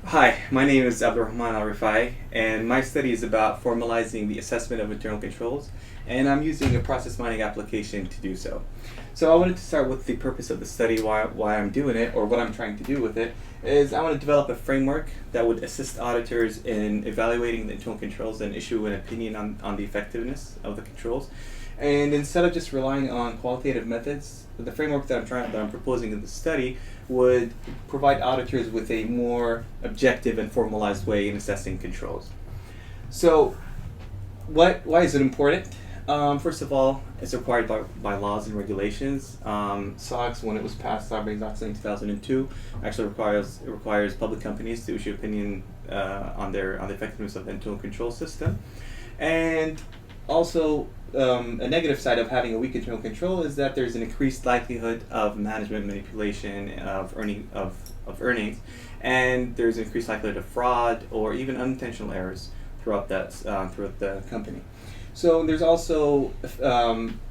Hi, my name is Abdulrahman Alrefai, and my study is about formalizing the assessment of internal controls, and I'm using a process mining application to do so. So I wanted to start with the purpose of the study, why I'm doing it, or what I'm trying to do with it, is I want to develop a framework that would assist auditors in evaluating the internal controls and issue an opinion on the effectiveness of the controls. And instead of just relying on qualitative methods, the framework that I'm proposing in the study would provide auditors with a more objective and formalized way in assessing controls. So, why is it important? First of all, it's required by laws and regulations. SOX, when it was passed, Sarbanes-Oxley in 2002, actually requires public companies to issue opinion on the effectiveness of the internal control system. And also, a negative side of having a weak internal control is that there's an increased likelihood of management manipulation of earnings, and there's an increased likelihood of fraud or even unintentional errors throughout the company. So there's also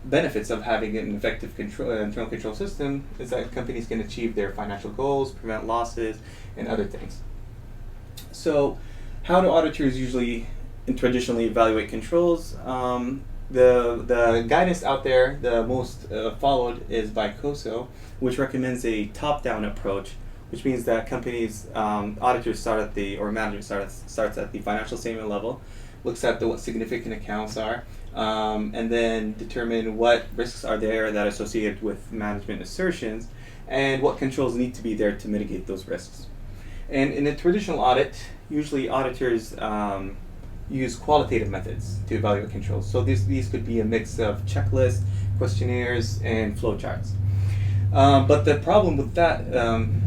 benefits of having an effective internal control system is that companies can achieve their financial goals, prevent losses, and other things. So how do auditors usually and traditionally evaluate controls? The guidance out there, the most followed, is by COSO, which recommends a top-down approach, which means that companies, auditors management starts at the financial statement level, looks at what significant accounts are, and then determine what risks are there that are associated with management assertions, and what controls need to be there to mitigate those risks. And in a traditional audit, usually auditors use qualitative methods to evaluate controls. So these could be a mix of checklists, questionnaires, and flowcharts. But the problem with that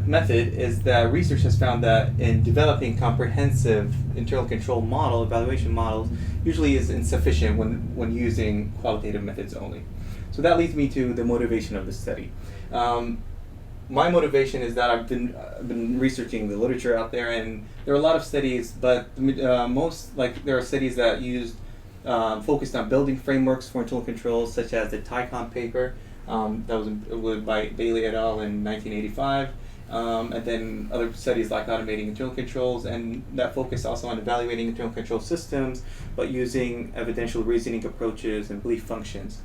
method is that research has found that in developing comprehensive internal control evaluation models usually is insufficient when using qualitative methods only. So that leads me to the motivation of the study. My motivation is that I've been researching the literature out there, and there are a lot of studies, but there are studies that focused on building frameworks for internal controls, such as the TICOM paper that was by Bailey et al. In 1985, and then other studies like automating internal controls, and that focus also on evaluating internal control systems, but using evidential reasoning approaches and belief functions.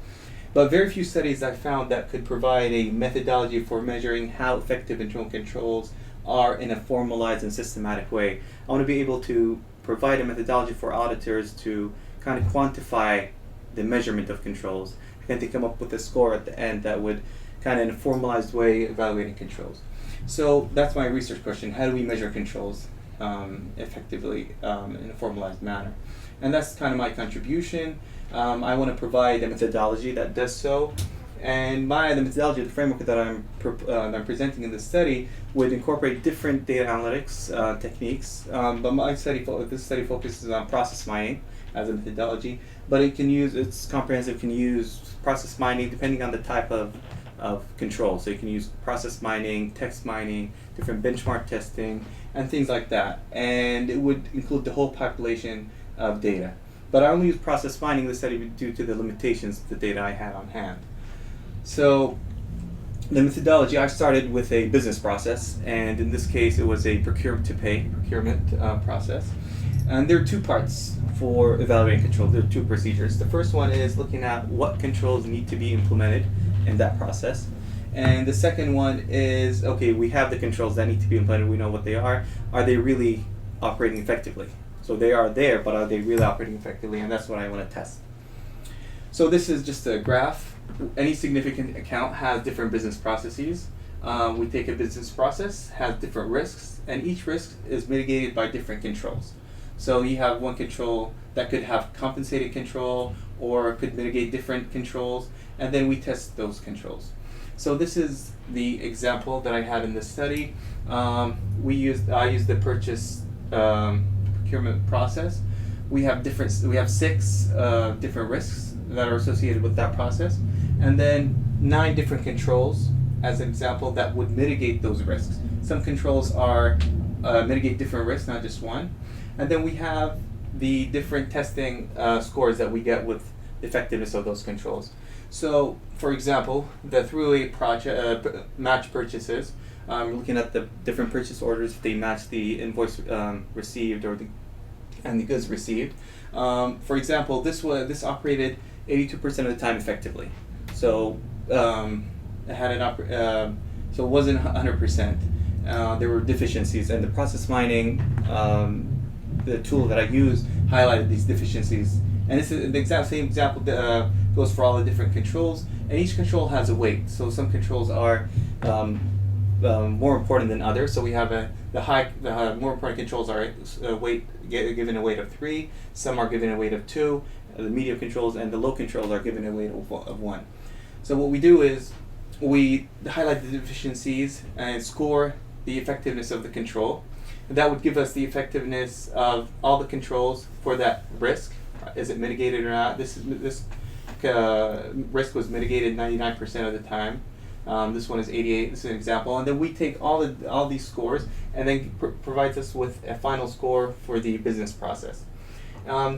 But very few studies I found that could provide a methodology for measuring how effective internal controls are in a formalized and systematic way. I want to be able to provide a methodology for auditors to kind of quantify the measurement of controls, and to come up with a score at the end that would kind of in a formalized way evaluating controls. So that's my research question: how do we measure controls effectively in a formalized manner? And that's kind of my contribution. I want to provide a methodology that does so, and the methodology, the framework that I'm presenting in this study would incorporate different data analytics techniques. But this study focuses on process mining as a methodology, but it's comprehensive. It can use process mining depending on the type of control. So you can use process mining, text mining, different benchmark testing, and things like that. And it would include the whole population of data. But I only use process mining in the study due to the limitations of the data I had on hand. So the methodology, I started with a business process, and in this case it was a procurement process. And there are two parts for evaluating control. There are two procedures. The first one is looking at what controls need to be implemented in that process. And the second one is, okay, we have the controls that need to be implemented, we know what they are. Are they really operating effectively? So they are there, but are they really operating effectively? And that's what I want to test. So this is just a graph. Any significant account has different business processes. We take a business process, has different risks, and each risk is mitigated by different controls. So you have one control that could have compensated control or could mitigate different controls, and then we test those controls. So this is the example that I had in this study. I used the purchase procurement process. We have 6 different risks that are associated with that process, and then 9 different controls as an example that would mitigate those risks. Some controls are mitigate different risks, not just one. And then we have the different testing scores that we get with the effectiveness of those controls. So, for example, the throughway match purchases looking at the different purchase orders, if they match the invoice received and the goods received. For example, this operated 82% of the time effectively. So it had so it wasn't 100%. There were deficiencies, and the process mining, the tool that I used, highlighted these deficiencies. And this is the exact same example that goes for all the different controls, and each control has a weight. So some controls are more important than others. So we have the more important controls are given a weight of 3. Some are given a weight of 2. The medium controls and the low controls are given a weight of 1. So what we do is we highlight the deficiencies and score the effectiveness of the control. And that would give us the effectiveness of all the controls for that risk. Is it mitigated or not? This risk was mitigated 99% of the time. This one is 88. This is an example, and then we take all these scores and then provides us with a final score for the business process. For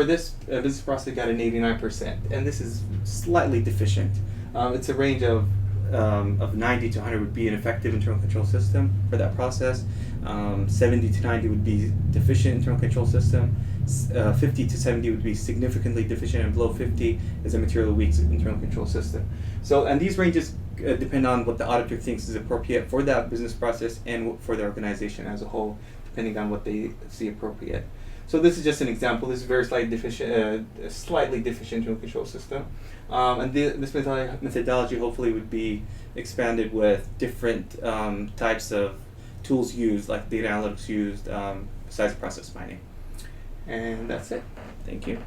this business process got an 89%, and this is slightly deficient. It's a range of 90 to 100 would be an effective internal control system for that process. 70 to 90 would be deficient internal control system. 50 to 70 would be significantly deficient, and below 50 is a materially weak internal control system. So, and these ranges depend on what the auditor thinks is appropriate for that business process and for the organization as a whole, depending on what they see appropriate. So this is just an example. This is very slightly deficient internal control system. And this methodology hopefully would be expanded with different types of tools used, like data analytics used, besides process mining. And that's it. Thank you.